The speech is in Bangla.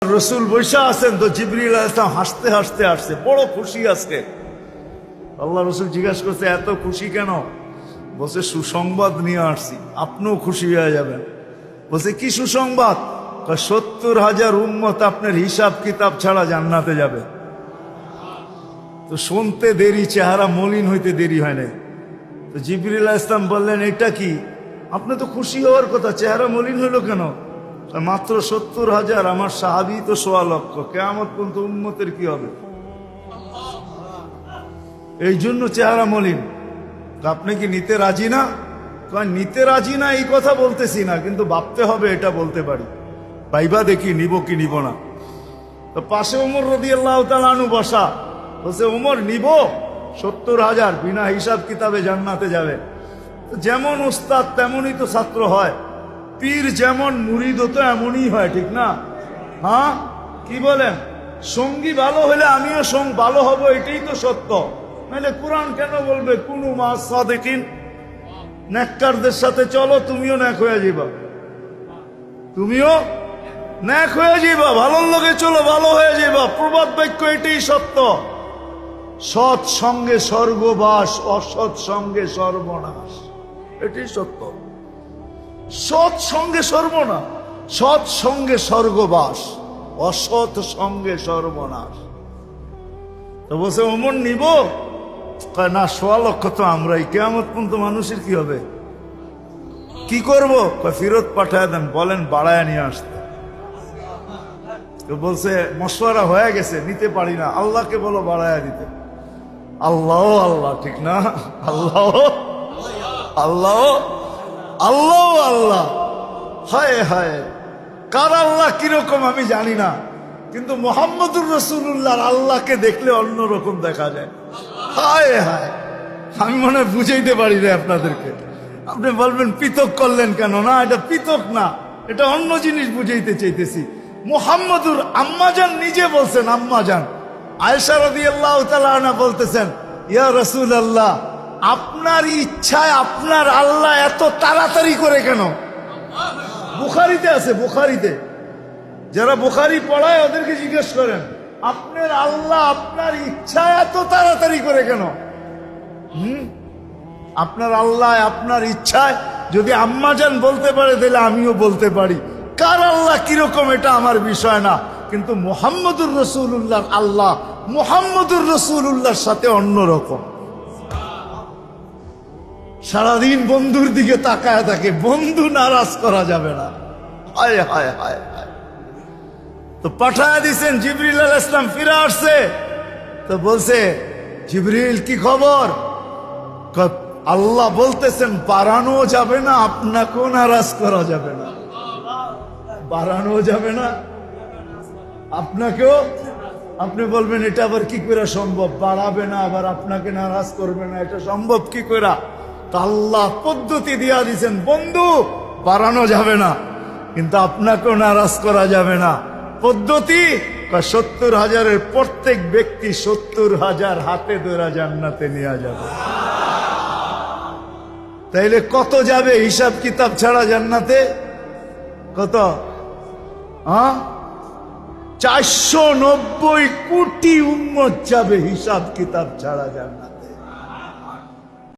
রসুল বৈশা আছেন তো জিবরিল আলাইহিস সালাম হাসতে হাসতে আসছে, বড় খুশি আজকে। আল্লাহ রসুল জিজ্ঞাসা করছে এত খুশি কেন? বলছে সুসংবাদ নিয়ে আসছি, আপনিও খুশি হয়ে যাবেন। বলছে কি সুসংবাদ? 70,000 উম্মত আপনার হিসাব কিতাব ছাড়া জান্নাতে যাবে। তো শুনতে দেরি, চেহারা মলিন হইতে দেরি হয় নাই। তো জিবরিল আলাইহিস সালাম বললেন এটা কি? আপনি তো খুশি হওয়ার কথা, চেহারা মলিন হইল কেন? মাত্র 70,000, আমার সাহাবী তো 1.25 লক্ষ, কিয়ামত পর্যন্ত উম্মতের কি হবে? এই জন্য চেহারা মলিন। আপনি কি নিতে রাজি না? নিতে রাজি না এই কথা বলতেছি না, কিন্তু ভাবতে হবে এটা বলতে পারি। ভাইবা দেখি নিব কি নিব না। তো পাশে ওমর রাদিয়াল্লাহু তাআলা আনহু বসা, বলছে ওমর নিব 70,000, বিনা হিসাব কিতাবে জান্নাতে যাবে। যেমন উস্তাদ তেমনই তো ছাত্র হয়, পীর যেমন মুরিদ তো এমনই হয়, ঠিক না? হ্যাঁ, কি বলেন? সঙ্গী ভালো হলে আমিও ভালো হব, এটাই তো সত্য। নাহলে কোরআন কেন বলবে কুনু মা সাদিকিন? নেককারদের সাথে চলো, তুমিও নেক হয়ে যাবা, তুমিও নেক হয়ে যাবা। ভালোর লোকে চলো, ভালো হয়ে যাবা। প্রবাদ বাক্য এটাই সত্য। সৎ সঙ্গে স্বর্গবাস, অসৎ সঙ্গে সর্বনাশ, এটাই সত্য। সৎ সঙ্গে সর্বনাশ, সৎ সঙ্গে স্বর্গবাস, অসৎ সঙ্গে সর্বনাশ। তো বলছে ওমর নিব না? 1.25 লক্ষ তো আমরাই, কিয়ামত পর্যন্ত মানুষের কি হবে? কি করব? ফেরত পাঠায় দেন, বলেন বাড়ায় নিয়ে আসতে। তো বলছে মশওয়ারা হয়ে গেছে, নিতে পারি না, আল্লাহকে বলো বাড়ায় দিতে। আল্লাহ আল্লাহ, ঠিক না? আল্লাহ আল্লাহ আল্লাহ আল্লাহ, হায় হায়। কার আল্লাহ কিরকম আমি জানি না, কিন্তু মুহাম্মদুর রাসূলুল্লাহর আল্লাহকে দেখলে অন্যরকম দেখা যায়। হায় হায়, আমি মনে হয় বুঝাইতে পারি না আপনাদেরকে। আপনি বলবেন পৃথক করলেন কেন? না, এটা পৃথক না, এটা অন্য জিনিস বুঝাইতে চাইতেছি। মুহাম্মদুর আম্মাজান নিজে বলছেন, আম্মাজান আয়েশা রাদিয়াল্লাহু তাআলা আনহা বলতেছেন, ইয়া রাসূলুল্লাহ, আপনার ইচ্ছায় আপনার আল্লাহ এত তাড়াতাড়ি করে কেন? বুখারীতে আছে, বুখারীতে। যারা বুখারী পড়ায় ওদেরকে জিজ্ঞেস করেন, আপনার আল্লাহ আপনার ইচ্ছায় এত তাড়াতাড়ি করে কেন? আপনার আল্লাহ আপনার ইচ্ছায় যদি আম্মাজান বলতে পারে, তাহলে আমিও বলতে পারি। কার আল্লাহ কিরকম এটা আমার বিষয় না, কিন্তু মুহাম্মদুর রাসূলুল্লাহর আল্লাহ মুহাম্মদুর রাসূলুল্লাহর সাথে অন্যরকম। সারাদিন বন্ধুর দিকে তাকায় থাকে, বন্ধু নারাজ করা যাবে না। হায় হায় হায় হায়। তো পাঠায় দিছেন, জিবরিল আলাইহিস সালাম ফিরে আসছে। তো বলছে জিবরিল কি খবর? আল্লাহ বলতেছেন বাড়ানো যাবে না, আপনাকেও নারাজ করা যাবে না। বাড়ানো যাবে না, আপনাকেও। আপনি বলবেন এটা আবার কি করে সম্ভব? বাড়াবে না আবার আপনাকে নারাজ করবে না, এটা সম্ভব কি করে? আল্লাহ পদ্ধতি দিয়া দিছেন, বন্ধু বাড়ানো যাবে না, কিন্তু আপনাকেও নারাজ করা যাবে না। পদ্ধতি 70,000-এর প্রত্যেক ব্যক্তি 70,000 হাতে ধরে জান্নাতে নিয়ে যাবে। তাইলে কত যাবে হিসাব কিতাব ছাড়া জান্নাতে? কত? 490 কোটি উম্মত যাবে হিসাব কিতাব ছাড়া জান্নাতে।